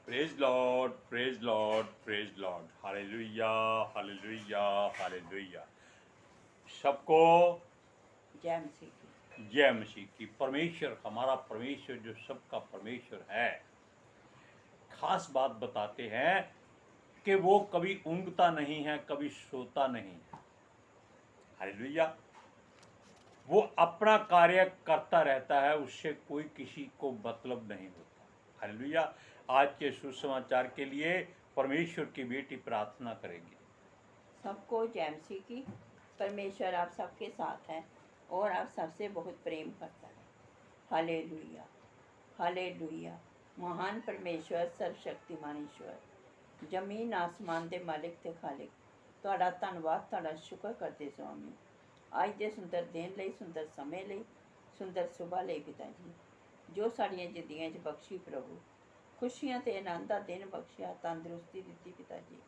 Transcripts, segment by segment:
Praise Lord, praise Lord, praise Lord. Hallelujah, hallelujah, hallelujah. सबको जय मसीह की। जय मसीह की। परमेश्वर, हमारा परमेश्वर जो सबका परमेश्वर है, खास बात बताते हैं कि वो कभी ऊँघता नहीं है, कभी सोता नहीं है। हालेलुया। वो अपना कार्य करता रहता है, उससे कोई किसी को मतलब नहीं होता। हालेलुया। आज के सुसमाचार के लिए परमेश्वर की बेटी प्रार्थना करेगी। सबको जय मसीह की। परमेश्वर आप सबके साथ है और आप सबसे बहुत प्रेम करता है। Hallelujah, hallelujah. महान परमेश्वर, सर्वशक्तिमान ईश्वर, जमीन आसमान ਦੇ ਮਾਲਿਕ ਤੇ ਖਾਲਿਕ, ਤੁਹਾਡਾ ਧੰਨਵਾਦ, ਤੁਹਾਡਾ ਸ਼ੁਕਰ ਕਰਦੇ स्वामी। ਅੱਜ ਦੇ ਸੁੰਦਰ ਦਿਨ ਲਈ, ਸੁੰਦਰ ਸਮੇਂ ਲਈ, ਸੁੰਦਰ ਸੁਬਹ ਲਈ ਪਿਤਾ ਜੀ, ਜੋ ਸਾਡੀਆਂ ਜ਼ਿੰਦਗੀਆਂ 'ਚ ਬਖਸ਼ੀ ਪ੍ਰਭੂ, ਖੁਸ਼ੀਆਂ ਤੇ ਆਨੰਦ ਦਾ ਦਿਨ ਬਖਸ਼ਿਆ, ਤੰਦਰੁਸਤੀ ਦਿੱਤੀ ਪਿਤਾ ਜੀ,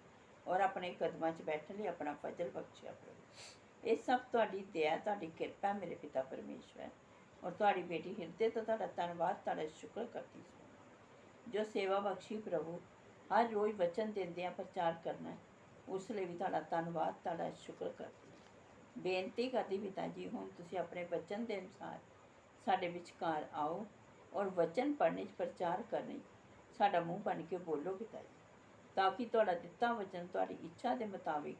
ਔਰ ਆਪਣੇ ਕਦਮਾਂ 'ਚ ਬੈਠਣ ਲਈ ਆਪਣਾ ਫਜ਼ਲ ਬਖਸ਼ਿਆ ਪ੍ਰਭੂ। ਇਹ ਸਭ ਤੁਹਾਡੀ ਦਇਆ, ਤੁਹਾਡੀ ਕਿਰਪਾ ਮੇਰੇ ਪਿਤਾ ਪਰਮੇਸ਼ਵਰ, ਔਰ ਤੁਹਾਡੀ ਬੇਟੀ ਹਿਰਦੇ ਤੋਂ ਤੁਹਾਡਾ ਧੰਨਵਾਦ, ਤੁਹਾਡਾ ਸ਼ੁਕਰ ਕਰਦੀ ਸੀ ਜੋ ਸੇਵਾ ਬਖਸ਼ੀ ਪ੍ਰਭੂ। ਹਰ ਰੋਜ਼ ਵਚਨ ਦਿੰਦਿਆਂ ਪ੍ਰਚਾਰ ਕਰਨਾ ਹੈ, ਉਸ ਲਈ ਵੀ ਤੁਹਾਡਾ ਧੰਨਵਾਦ, ਤੁਹਾਡਾ ਸ਼ੁਕਰ ਕਰਦੀ ਹਾਂ। ਬੇਨਤੀ ਕਰਦੀ ਪਿਤਾ ਜੀ, ਹੁਣ ਤੁਸੀਂ ਆਪਣੇ ਵਚਨ ਦੇ ਅਨੁਸਾਰ ਸਾਡੇ ਵਿਚਕਾਰ ਆਓ ਔਰ ਵਚਨ ਪੜ੍ਹਨੇ 'ਚ, ਪ੍ਰਚਾਰ ਕਰਨੇ 'ਚ ਸਾਡਾ ਮੂੰਹ ਬਣ ਕੇ ਬੋਲੋ ਪਿਤਾ ਜੀ, ਤਾਂ ਕਿ ਤੁਹਾਡਾ ਦਿੱਤਾ ਵਚਨ ਤੁਹਾਡੀ ਇੱਛਾ ਦੇ ਮੁਤਾਬਿਕ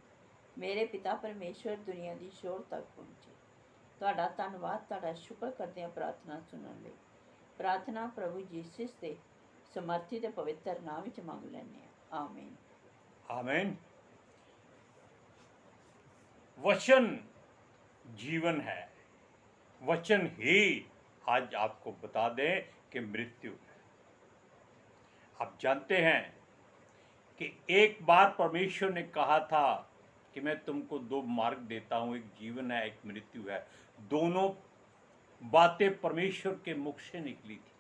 ਮੇਰੇ ਪਿਤਾ ਪਰਮੇਸ਼ਵਰ ਦੁਨੀਆ ਦੀ ਸ਼ੋਰ ਤੱਕ ਪਹੁੰਚੇ। ਤੁਹਾਡਾ ਧੰਨਵਾਦ, ਤੁਹਾਡਾ ਸ਼ੁਕਰ ਕਰਦੇ ਹਾਂ ਪ੍ਰਾਰਥਨਾ ਸੁਣਨ ਲਈ। ਪ੍ਰਾਰਥਨਾ ਪ੍ਰਭੂ ਯੀਸ਼ੂ ਦੇ ਸਮਰਥੀ ਤੇ ਪਵਿੱਤਰ ਨਾਮ ਵਿੱਚ ਮੰਗ ਲੈਂਦੇ ਹਾਂ, ਆਮੀਨ। आमीन। वचन जीवन है। वचन ही आज आपको बता दें कि मृत्यु है। आप जानते हैं कि एक बार परमेश्वर ने कहा था कि मैं तुमको दो मार्ग देता हूँ, एक जीवन है, एक मृत्यु है। दोनों बातें परमेश्वर के मुख से निकली थी।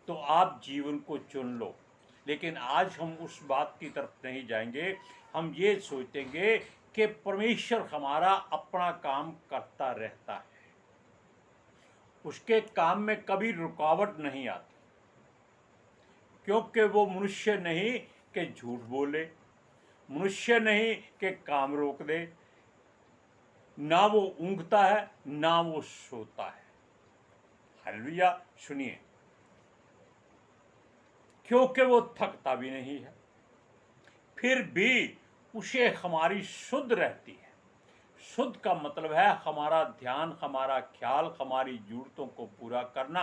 तो आप जीवन को चुन लो। लेकिन आज हम उस बात की तरफ नहीं जाएंगे। हम ये सोचेंगे कि परमेश्वर हमारा अपना काम करता रहता है, उसके काम में कभी रुकावट नहीं आती, क्योंकि वो मनुष्य नहीं कि झूठ बोले, मनुष्य नहीं कि काम रोक दे। ना वो ऊँघता है, ना वो सोता है। हालेलुया। सुनिए, क्योंकि वो थकता भी नहीं है, फिर भी उसे हमारी शुद्ध रहती है। शुद्ध का मतलब है हमारा ध्यान, हमारा ख्याल, हमारी जरूरतों को पूरा करना,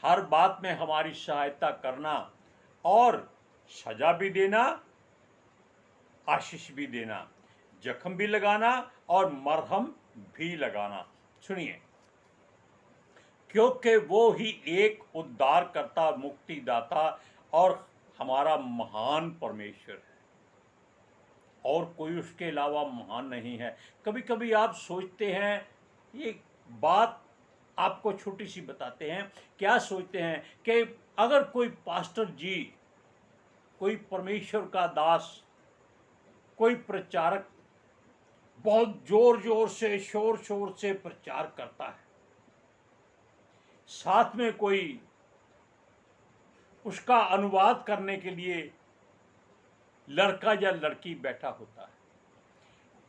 हर बात में हमारी सहायता करना, और सजा भी देना, आशीष भी देना, जख्म भी लगाना और मरहम भी लगाना। सुनिए, क्योंकि वो ही एक उद्धारकर्ता, मुक्तिदाता और हमारा महान परमेश्वर है, और कोई उसके अलावा महान नहीं है। कभी कभी आप सोचते हैं, ये बात आपको छोटी सी बताते हैं, क्या सोचते हैं कि अगर कोई पास्टर जी, कोई परमेश्वर का दास, कोई प्रचारक बहुत जोर जोर से, शोर शोर से प्रचार करता है, साथ में कोई उसका अनुवाद करने के लिए लड़का या लड़की बैठा होता है,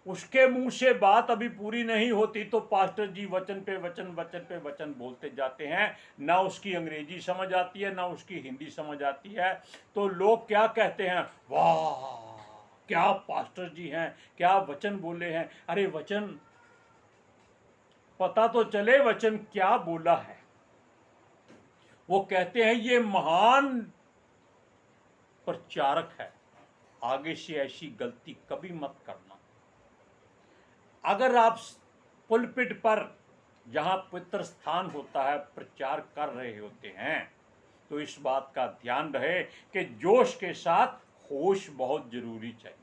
उसके मुंह से बात अभी पूरी नहीं होती तो पास्टर जी वचन पे वचन, वचन पे वचन बोलते जाते हैं। ना उसकी अंग्रेजी समझ आती है, ना उसकी हिंदी समझ आती है। तो लोग क्या कहते हैं, वाह क्या पास्टर जी हैं, क्या वचन बोले हैं। अरे वचन पता तो चले वचन क्या बोला है। वो कहते हैं ये महान प्रचारक है, आगे से ऐसी गलती कभी मत करना। अगर आप पुलपिट पर, जहाँ पवित्र स्थान होता है, प्रचार कर रहे होते हैं, तो इस बात का ध्यान रहे कि जोश के साथ होश बहुत जरूरी चाहिए।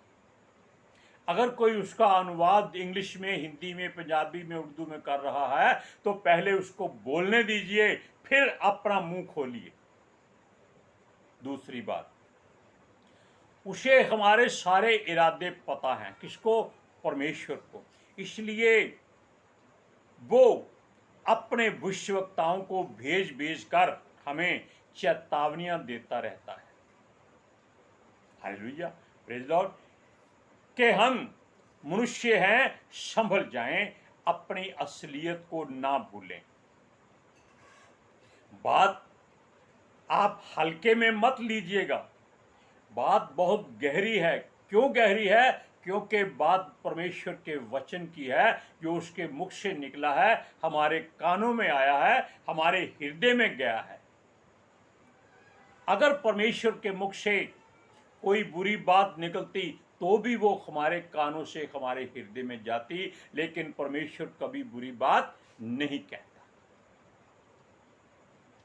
अगर कोई उसका अनुवाद इंग्लिश में, हिंदी में, पंजाबी में, उर्दू में कर रहा है, तो पहले उसको बोलने दीजिए, फिर अपना मुंह खोलिए। दूसरी बात, उसे हमारे सारे इरादे पता हैं। किसको? परमेश्वर को। इसलिए वो अपने भविष्यवक्ताओं को भेज भेज कर हमें चेतावनियां देता रहता है। हालेलुया, प्रेज लॉर्ड, कि हम मनुष्य हैं, संभल जाएं, अपनी असलियत को ना भूलें। बात आप हल्के में मत लीजिएगा, बात बहुत गहरी है। क्यों गहरी है? क्योंकि बात परमेश्वर के वचन की है, जो उसके मुख से निकला है, हमारे कानों में आया है, हमारे हृदय में गया है। अगर परमेश्वर के मुख से कोई बुरी बात निकलती तो भी वो हमारे कानों से हमारे हृदय में जाती, लेकिन परमेश्वर कभी बुरी बात नहीं कहता।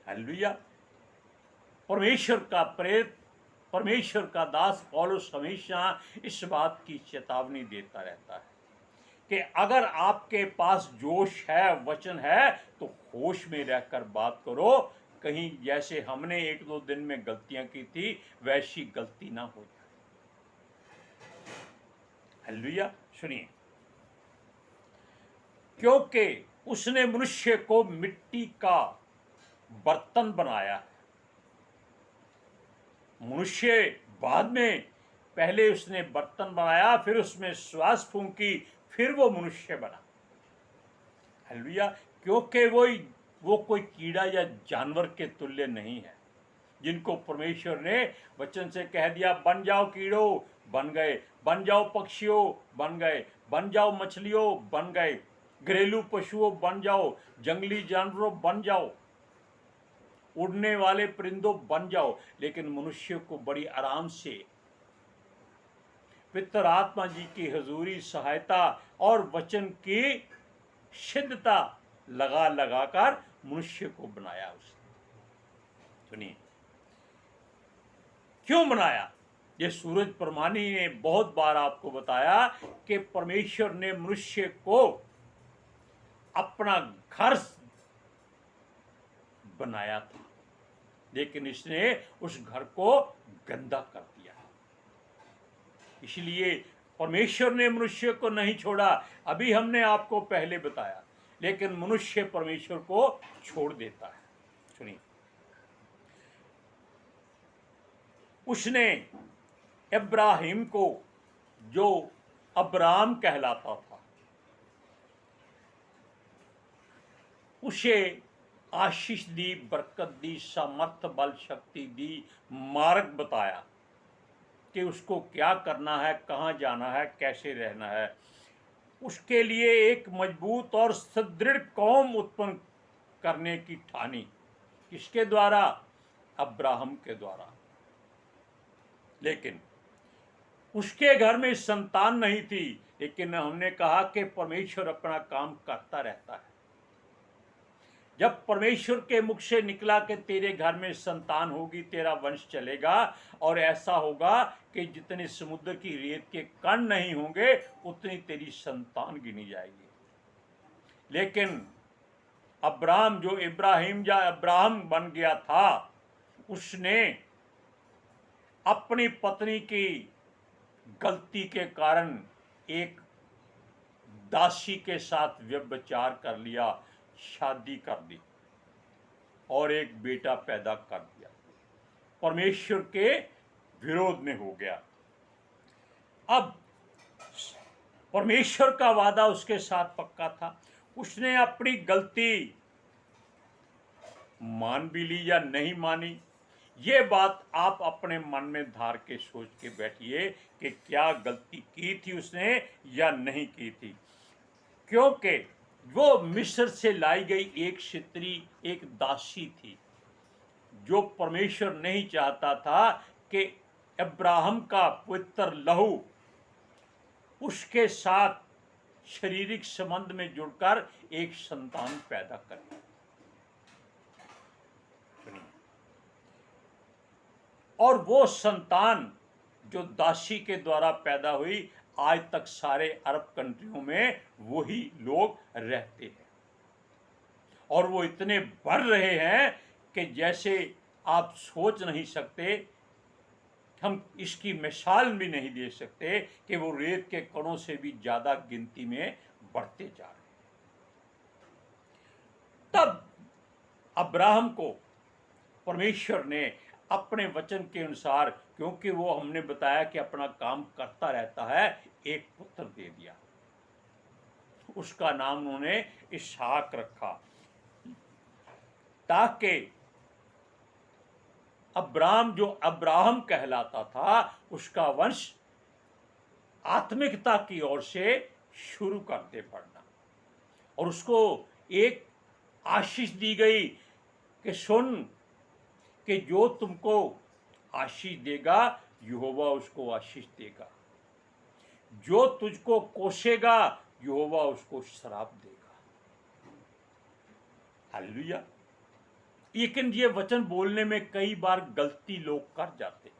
हालेलुया, परमेश्वर का प्रेरित, परमेश्वर का दास पौलुस हमेशा इस बात की चेतावनी देता रहता है कि अगर आपके पास जोश है, वचन है, तो होश में रहकर बात करो, कहीं जैसे हमने 1-2 दिन में गलतियां की थी वैसी गलती ना हो जाए। हालेलुया, सुनिए, क्योंकि उसने मनुष्य को मिट्टी का बर्तन बनाया। मनुष्य बाद में, पहले उसने बर्तन बनाया, फिर उसमें श्वास फूंकी, फिर वो मनुष्य बना। हालेलुया, क्योंकि वो कोई कीड़ा या जानवर के तुल्य नहीं है, जिनको परमेश्वर ने वचन से कह दिया बन जाओ कीड़ों, बन गए, बन जाओ पक्षियों, बन गए, बन जाओ मछलियों, बन गए, घरेलू पशुओं बन जाओ, जंगली जानवरों बन जाओ, उड़ने वाले परिंदों बन जाओ। लेकिन मनुष्य को बड़ी आराम से पितर आत्मा जी की हजूरी, सहायता और वचन की सिद्धता लगा लगाकर मनुष्य को बनाया उसने। सुनिए, क्यों बनाया? ये सूरज परमानी ने बहुत बार आपको बताया कि परमेश्वर ने मनुष्य को अपना घर बनाया था, लेकिन इसने उस घर को गंदा कर दिया। इसलिए परमेश्वर ने मनुष्य को नहीं छोड़ा, अभी हमने आपको पहले बताया, लेकिन मनुष्य परमेश्वर को छोड़ देता है। सुनिए, उसने इब्राहिम को, जो अब्राम कहलाता था, उसे आशीष दी, बरकत दी, सामर्थ, बल, शक्ति दी, मार्ग बताया कि उसको क्या करना है, कहाँ जाना है, कैसे रहना है। उसके लिए एक मजबूत और सुदृढ़ कौम उत्पन्न करने की ठानी। किसके द्वारा? अब्राहम के द्वारा। लेकिन उसके घर में संतान नहीं थी, लेकिन हमने कहा कि परमेश्वर अपना काम करता रहता है। जब परमेश्वर के मुख से निकला कि तेरे घर में संतान होगी, तेरा वंश चलेगा, और ऐसा होगा कि जितने समुद्र की रेत के कण नहीं होंगे उतनी तेरी संतान गिनी जाएगी। लेकिन अब्राहम, जो इब्राहिम या अब्राहम बन गया था, उसने अपनी पत्नी की गलती के कारण एक दासी के साथ व्यभिचार कर लिया, शादी कर दी और एक बेटा पैदा कर दिया। परमेश्वर के विरोध में हो गया। अब परमेश्वर का वादा उसके साथ पक्का था, उसने अपनी गलती मान भी ली या नहीं मानी, ये बात आप अपने मन में धार के सोच के बैठिए कि क्या गलती की थी उसने या नहीं की थी। क्योंकि वो मिस्र से लाई गई एक स्त्री, एक दासी थी, जो परमेश्वर नहीं चाहता था कि अब्राहम का पवित्र लहू उसके साथ शारीरिक संबंध में जुड़कर एक संतान पैदा करे। और वो संतान जो दासी के द्वारा पैदा हुई, आज तक सारे अरब कंट्रियों में वही लोग रहते हैं, और वो इतने बढ़ रहे हैं कि जैसे आप सोच नहीं सकते, हम इसकी मिसाल भी नहीं दे सकते कि वो रेत के कणों से भी ज्यादा गिनती में बढ़ते जा रहे हैं। तब अब्राहम को परमेश्वर ने अपने वचन के अनुसार, क्योंकि वो हमने बताया कि अपना काम करता रहता है, एक पुत्र दे दिया। उसका नाम उन्होंने इसहाक रखा, ताकि अब्राहम जो अब्राहम कहलाता था, उसका वंश आत्मिकता की ओर से शुरू करते पड़ना। और उसको एक आशीष दी गई कि सुन, कि जो तुमको आशीष देगा यहोवा उसको आशीष देगा, जो तुझको कोसेगा यहोवा उसको श्राप देगा। हालेलुया। लेकिन ये वचन बोलने में कई बार गलती लोग कर जाते।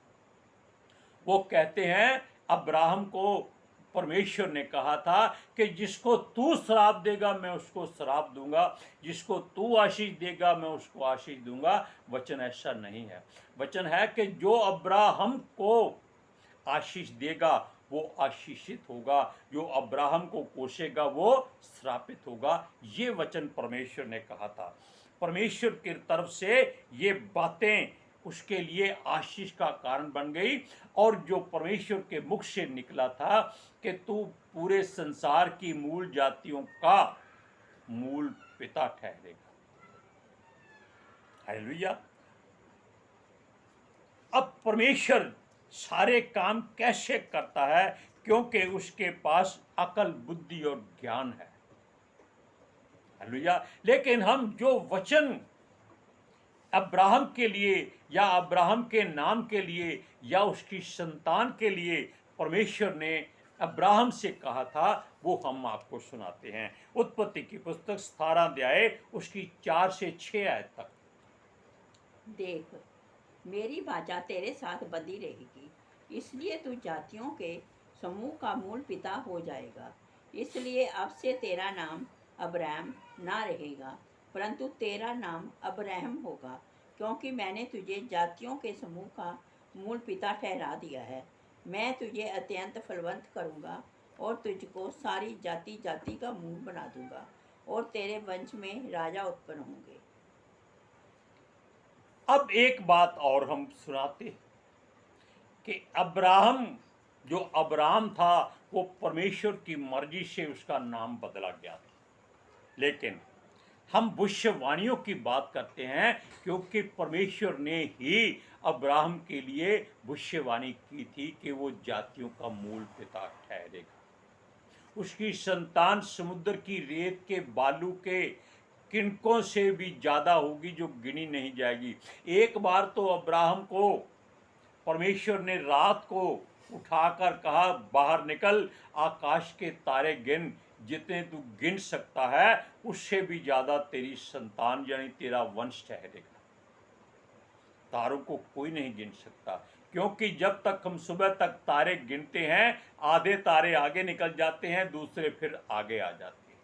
वो कहते हैं अब्राहम को परमेश्वर ने कहा था कि जिसको तू श्राप देगा मैं उसको श्राप दूंगा, जिसको तू आशीष देगा मैं उसको आशीष दूंगा। वचन ऐसा नहीं है। वचन है कि जो अब्राहम को आशीष देगा वो आशीषित होगा, जो अब्राहम को कोसेगा वो श्रापित होगा। ये वचन परमेश्वर ने कहा था। परमेश्वर की तरफ से ये बातें उसके लिए आशीष का कारण बन गई। और जो परमेश्वर के मुख से निकला था कि तू पूरे संसार की मूल जातियों का मूल पिता ठहरेगा। हालेलुया। अब परमेश्वर सारे काम कैसे करता है? क्योंकि उसके पास अकल, बुद्धि और ज्ञान है। हालेलुया। लेकिन हम जो वचन अब्राहम के लिए या अब्राहम के नाम के लिए या उसकी संतान के लिए परमेश्वर ने अब्राहम से कहा था, वो हम आपको सुनाते हैं। उत्पत्ति की पुस्तक 17 अध्याय उसकी 4 से 6 आयत तक। देख, मेरी वाचा तेरे साथ बंधी रहेगी, इसलिए तू जातियों के समूह का मूल पिता हो जाएगा। इसलिए अब से तेरा नाम अब्राहम ना रहेगा, परंतु तेरा नाम अब्राहम होगा, क्योंकि मैंने तुझे जातियों के समूह का मूल पिता ठहरा दिया है। मैं तुझे अत्यंत फलवंत करूँगा और तुझको सारी जाति जाति का मूल बना दूंगा, और तेरे वंश में राजा उत्पन्न होंगे। अब एक बात और हम सुनाते हैं कि अब्राहम, जो अब्राहम था, वो परमेश्वर की मर्जी से उसका नाम बदला गया था। लेकिन हम भविष्यवाणियों की बात करते हैं, क्योंकि परमेश्वर ने ही अब्राहम के लिए भविष्यवाणी की थी कि वो जातियों का मूल पिता ठहरेगा। उसकी संतान समुद्र की रेत के बालू के किनकों से भी ज्यादा होगी, जो गिनी नहीं जाएगी। एक बार तो अब्राहम को परमेश्वर ने रात को उठाकर कहा, बाहर निकल, आकाश के तारे गिन, जितने तू गिन सकता है उससे भी ज्यादा तेरी संतान यानी तेरा वंश ठहरेगा। तारों को कोई नहीं गिन सकता, क्योंकि जब तक हम सुबह तक तारे गिनते हैं, आधे तारे आगे निकल जाते हैं, दूसरे फिर आगे आ जाते हैं।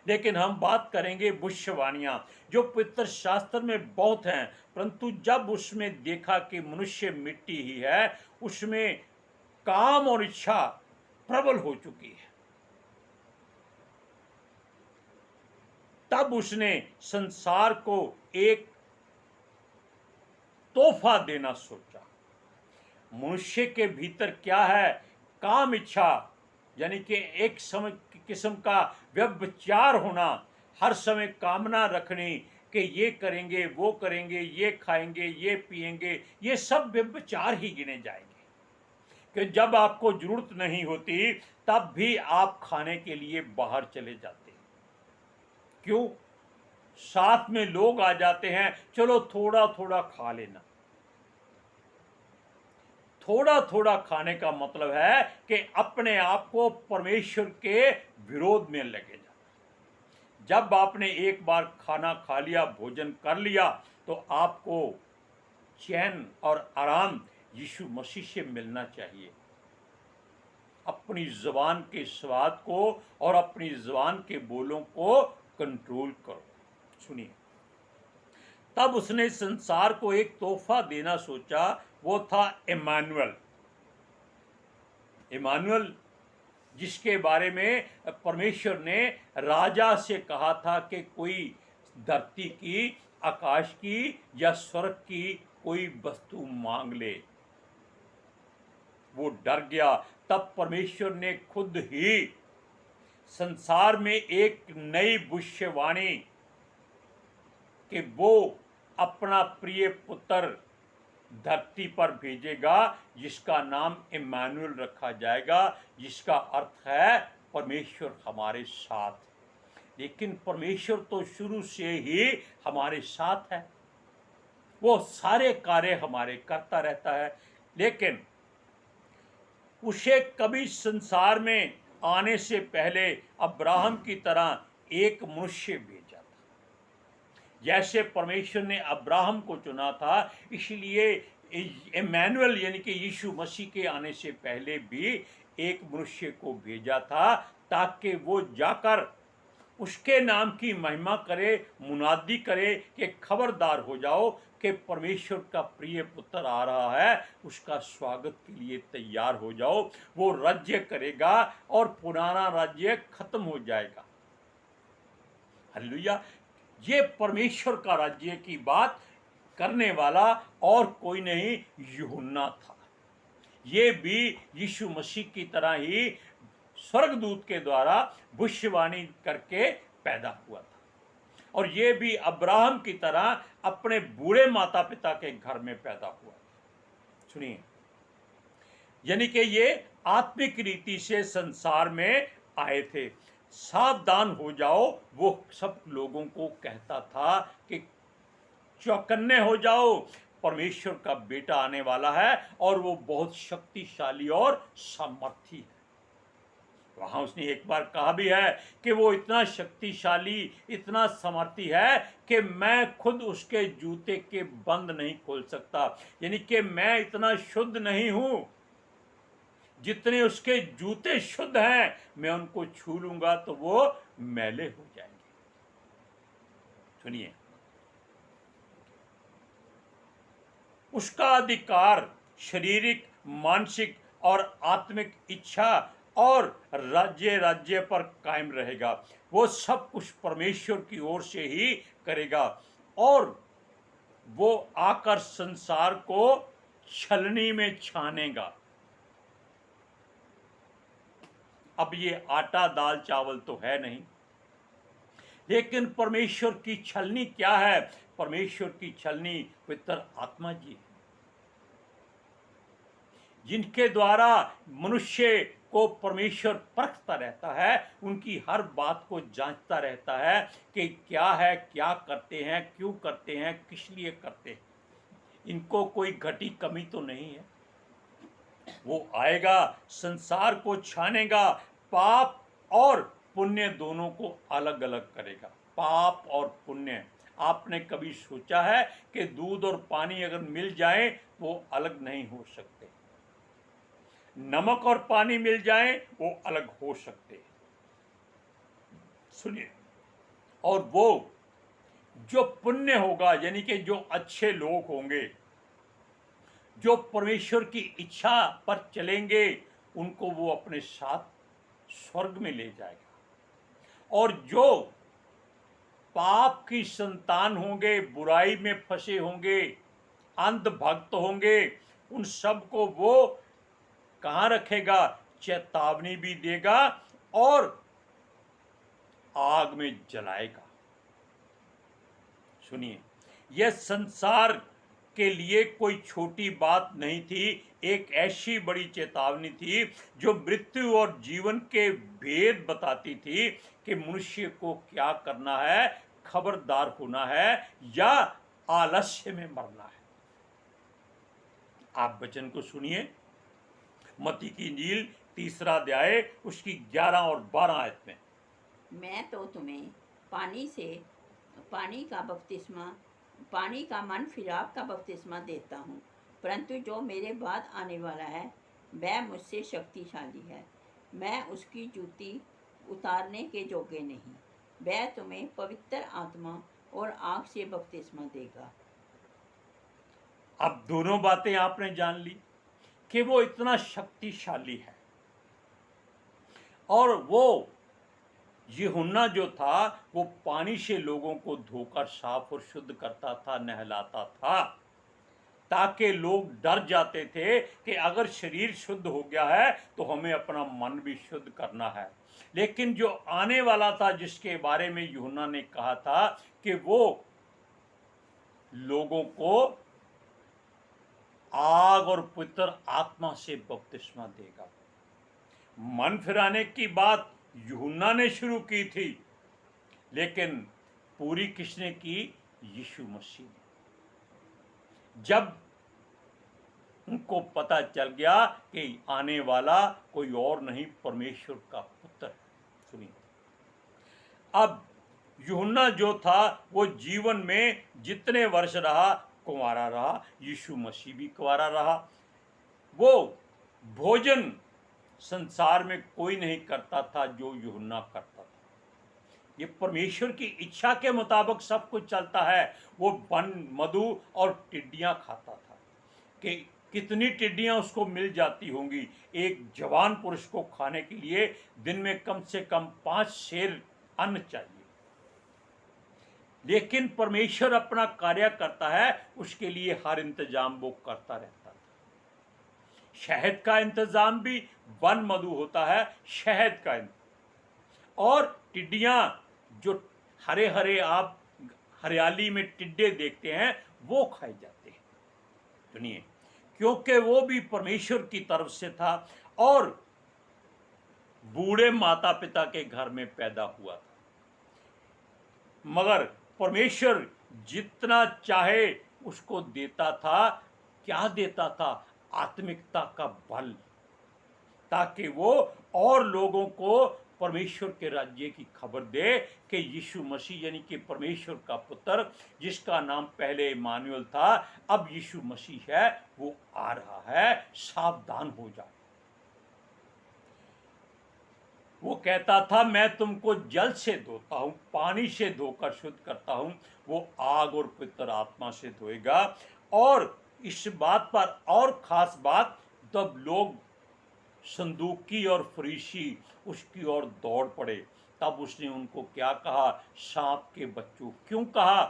लेकिन हम बात करेंगे भविष्यवाणियां, जो पवित्र शास्त्र में बहुत हैं, परंतु जब उसमें देखा कि मनुष्य मिट्टी ही है, उसमें काम और इच्छा प्रबल हो चुकी है, तब उसने संसार को एक तोहफा देना सोचा। मनुष्य के भीतर क्या है? काम इच्छा, यानी कि एक समय किस्म का व्यभिचार होना, हर समय कामना रखनी कि ये करेंगे, वो करेंगे, ये खाएंगे, ये पिएंगे, ये सब व्यभिचार ही गिने जाएंगे। कि जब आपको जरूरत नहीं होती तब भी आप खाने के लिए बाहर चले जाते हैं। क्यों? साथ में लोग आ जाते हैं, चलो थोड़ा थोड़ा खा लेना। थोड़ा थोड़ा खाने का मतलब है कि अपने आप को परमेश्वर के विरोध में लगे जाना। जब आपने एक बार खाना खा लिया, भोजन कर लिया, तो आपको चैन और आराम यीशु मसीह से मिलना चाहिए। अपनी ज़बान के स्वाद को और अपनी ज़बान के बोलों को कंट्रोल करो। सुनिए, तब उसने संसार को एक तोहफा देना सोचा, वो था इमानुएल। इमानुएल, जिसके बारे में परमेश्वर ने राजा से कहा था कि कोई धरती की आकाश की या स्वर्ग की कोई वस्तु मांग ले। वो डर गया। तब परमेश्वर ने खुद ही संसार में एक नई भविष्यवाणी कि वो अपना प्रिय पुत्र धरती पर भेजेगा, जिसका नाम इम्मानुएल रखा जाएगा, जिसका अर्थ है परमेश्वर हमारे साथ। लेकिन परमेश्वर तो शुरू से ही हमारे साथ है, वो सारे कार्य हमारे करता रहता है। लेकिन उसे कभी संसार में आने से पहले अब्राहम की तरह एक मनुष्य भेजा था। जैसे परमेश्वर ने अब्राहम को चुना था, इसलिए इम्मानुएल यानी कि यीशु मसीह के आने से पहले भी एक मनुष्य को भेजा था, ताकि वो जाकर उसके नाम की महिमा करे, मुनादी करे कि खबरदार हो जाओ कि परमेश्वर का प्रिय पुत्र आ रहा है, उसका स्वागत के लिए तैयार हो जाओ। वो राज्य करेगा और पुराना राज्य खत्म हो जाएगा। हालेलुया। ये परमेश्वर का राज्य की बात करने वाला और कोई नहीं, यूहन्ना था। ये भी यीशु मसीह की तरह ही स्वर्गदूत के द्वारा भविष्यवाणी करके पैदा हुआ था, और ये भी अब्राहम की तरह अपने बूढ़े माता पिता के घर में पैदा हुआ था। सुनिए, यानी कि ये आत्मिक रीति से संसार में आए थे। सावधान हो जाओ, वो सब लोगों को कहता था कि चौकन्ने हो जाओ, परमेश्वर का बेटा आने वाला है और वो बहुत शक्तिशाली और सामर्थी है। वहां उसने एक बार कहा भी है कि वो इतना शक्तिशाली, इतना सामर्थी है कि मैं खुद उसके जूते के बंद नहीं खोल सकता। यानी कि मैं इतना शुद्ध नहीं हूं, जितने उसके जूते शुद्ध हैं, मैं उनको छू लूंगा तो वो मैले हो जाएंगे। सुनिए, उसका अधिकार शारीरिक, मानसिक और आत्मिक इच्छा और राज्य पर कायम रहेगा। वो सब कुछ परमेश्वर की ओर से ही करेगा, और वो आकर संसार को छलनी में छानेगा। अब ये आटा दाल चावल तो है नहीं, लेकिन परमेश्वर की छलनी क्या है? परमेश्वर की छलनी पवित्र आत्मा जी है, जिनके द्वारा मनुष्य को परमेश्वर परखता रहता है, उनकी हर बात को जांचता रहता है कि क्या है, क्या करते हैं, क्यों करते हैं, किस लिए करते हैं। इनको कोई घटी कमी तो नहीं है। वो आएगा, संसार को छानेगा, पाप और पुण्य दोनों को अलग अलग करेगा। पाप और पुण्य, आपने कभी सोचा है कि दूध और पानी अगर मिल जाए वो अलग नहीं हो सकते? नमक और पानी मिल जाए वो अलग हो सकते। सुनिए, और वो जो पुण्य होगा, यानी कि जो अच्छे लोग होंगे, जो परमेश्वर की इच्छा पर चलेंगे, उनको वो अपने साथ स्वर्ग में ले जाएगा। और जो पाप की संतान होंगे, बुराई में फंसे होंगे, अंधभक्त होंगे, उन सब को वो कहाँ रखेगा? चेतावनी भी देगा और आग में जलाएगा। सुनिए, यह संसार के लिए कोई छोटी बात नहीं थी, एक ऐसी बड़ी चेतावनी थी जो मृत्यु और जीवन के भेद बताती थी कि मनुष्य को क्या करना है, खबरदार होना है या आलस्य में मरना है। आप वचन को सुनिए, मत्ती की इंजील 3 अध्याय उसकी 11 और 12 आयत में। मैं तो तुम्हें पानी का मन फिराव का बपतिस्मा देता हूँ, परंतु जो मेरे बाद आने वाला है वह मुझसे शक्तिशाली है। मैं उसकी जूती उतारने के योग्य नहीं। वह तुम्हें पवित्र आत्मा और आग से बपतिस्मा देगा। अब दोनों बातें आपने जान ली कि वो इतना शक्तिशाली है, और वो यूहन्ना जो था वो पानी से लोगों को धोकर साफ और शुद्ध करता था, नहलाता था, ताकि लोग डर जाते थे कि अगर शरीर शुद्ध हो गया है तो हमें अपना मन भी शुद्ध करना है। लेकिन जो आने वाला था, जिसके बारे में यूहन्ना ने कहा था कि वो लोगों को आग और पवित्र आत्मा से बपतिस्मा देगा। मन फिराने की बात यूहन्ना ने शुरू की थी, लेकिन पूरी किसने की? यीशु मसीह ने। जब उनको पता चल गया कि आने वाला कोई और नहीं, परमेश्वर का पुत्र है। सुनिए, अब यूहन्ना जो था वो जीवन में जितने वर्ष रहा, कुंवारा रहा। यीशु मसीह भी कुंवारा रहा। वो भोजन संसार में कोई नहीं करता था जो यूहन्ना करता था। ये परमेश्वर की इच्छा के मुताबिक सब कुछ चलता है। वो वन, मधु और टिड्डियां खाता था। कि कितनी टिड्डियां उसको मिल जाती होंगी। एक जवान पुरुष को खाने के लिए दिन में कम से कम 5 सेर अन्न चाहिए। लेकिन परमेश्वर अपना कार्य करता है, उसके लिए हर इंतजाम वो करता रहता था। शहद का इंतजाम भी वन मधु होता है, शहद का और टिड्डियां जो हरे हरे आप हरियाली में टिड्डे देखते हैं वो खाए जाते हैं। सुनिए, क्योंकि वो भी परमेश्वर की तरफ से था और बूढ़े माता पिता के घर में पैदा हुआ था। मगर परमेश्वर जितना चाहे उसको देता था। क्या देता था? आत्मिकता का बल, ताकि वो और लोगों को परमेश्वर के राज्य की खबर दे कि यीशु मसीह यानी कि परमेश्वर का पुत्र, जिसका नाम पहले इमानुएल था, अब यीशु मसीह है, वो आ रहा है, सावधान हो जाओ। वो कहता था, मैं तुमको जल से धोता हूं, पानी से धोकर शुद्ध करता हूं, वो आग और पवित्र आत्मा से धोएगा। और इस बात पर और खास बात, तब लोग संदूकी और फरीसी उसकी ओर दौड़ पड़े। तब उसने उनको क्या कहा? सांप के बच्चों। क्यों कहा?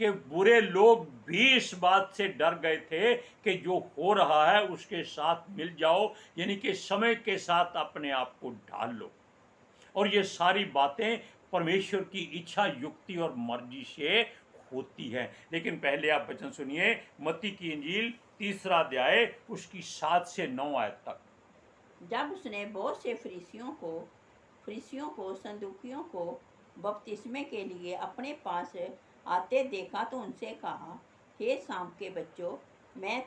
कि बुरे लोग भी इस बात से डर गए थे कि जो हो रहा है उसके साथ मिल जाओ, यानी कि समय के साथ अपने आप को ढाल लो। और ये सारी बातें परमेश्वर की इच्छा, युक्ति और मर्जी से होती है। लेकिन पहले आप वचन सुनिए, मत्ती की इंजील 3 अध्याय उसकी 7 से 9 आयत तक। जब उसने बहुत से फरीसियों को सदूकियों को बपतिस्मे के लिए अपने पास आते देखा तो उनसे कहा, हे सांप के बच्चों,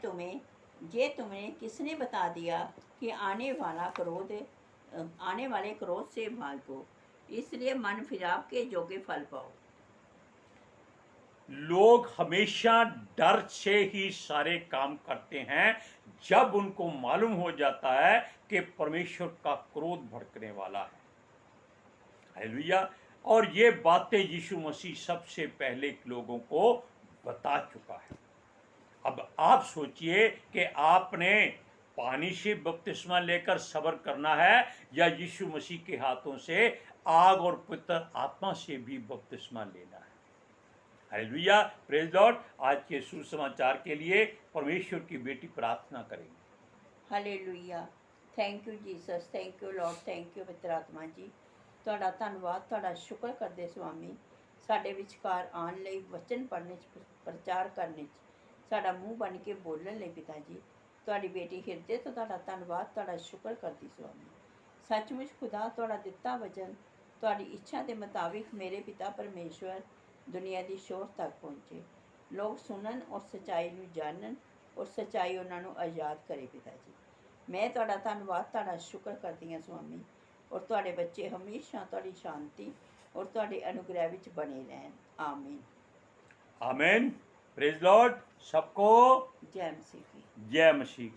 तुम्हें किसने बता दिया कि आने वाले क्रोध से भागो, इसलिए मन फिराव के जोगे फल पाओ। लोग हमेशा डर से ही सारे काम करते हैं जब उनको मालूम हो जाता है कि परमेश्वर का क्रोध भड़कने वाला है। हालेलुया। और ये बातें यीशु मसीह सबसे पहले लोगों को बता चुका है। अब आप सोचिए कि आपने पानी से बपतिस्मा लेकर सब्र करना है या यीशु मसीह के हाथों से आग और पवित्र आत्मा से भी बपतिस्मा लेना है। Hallelujah, praise Lord. आज के सुसमाचार के लिए परमेश्वर की बेटी प्रार्थना करेंगे। Hallelujah, thank you Jesus, thank you Lord, thank you पवित्र आत्मा जी। ਤੁਹਾਡਾ ਧੰਨਵਾਦ, ਤੁਹਾਡਾ ਸ਼ੁਕਰ ਕਰਦੇ ਸੁਆਮੀ, ਸਾਡੇ ਵਿਚਕਾਰ ਆਉਣ ਲਈ, ਵਚਨ ਪੜ੍ਹਨੇ 'ਚ, ਪ੍ਰਚਾਰ ਕਰਨੇ 'ਚ, ਸਾਡਾ ਮੂੰਹ ਬਣ ਕੇ ਬੋਲਣ ਲਈ ਪਿਤਾ ਜੀ। ਤੁਹਾਡੀ ਬੇਟੀ ਹਿਰਦੇ ਤੋਂ ਤੁਹਾਡਾ ਧੰਨਵਾਦ, ਤੁਹਾਡਾ ਸ਼ੁਕਰ ਕਰਦੀ ਸੁਆਮੀ। ਸੱਚਮੁੱਚ ਖੁਦਾ, ਤੁਹਾਡਾ ਦਿੱਤਾ ਵਚਨ ਤੁਹਾਡੀ ਇੱਛਾ ਦੇ ਮੁਤਾबिक ਮੇਰੇ ਪਿਤਾ ਪਰਮੇਸ਼ਵਰ ਦੁਨੀਆ ਦੀ ਸ਼ੋਰ ਤੱਕ ਪਹੁੰਚੇ। ਲੋਕ ਸੁਣਨ ਔਰ ਸੱਚਾਈ ਨੂੰ ਜਾਣਨ ਔਰ ਸੱਚਾਈ ਉਹਨਾਂ ਨੂੰ ਆਜ਼ਾਦ ਕਰੇ ਪਿਤਾ ਜੀ। ਮੈਂ ਤੁਹਾਡਾ ਧੰਨਵਾਦ, ਤੁਹਾਡਾ ਸ਼ੁਕਰ ਕਰਦੀ ਹਾਂ ਸੁਆਮੀ। और तुहाडे बच्चे हमेशा तुहाडी शांति और तुहाडे अनुग्रह विच बने रहन। आमीन, आमीन। Praise Lord. सबको जय मसीह की। जय मसीह।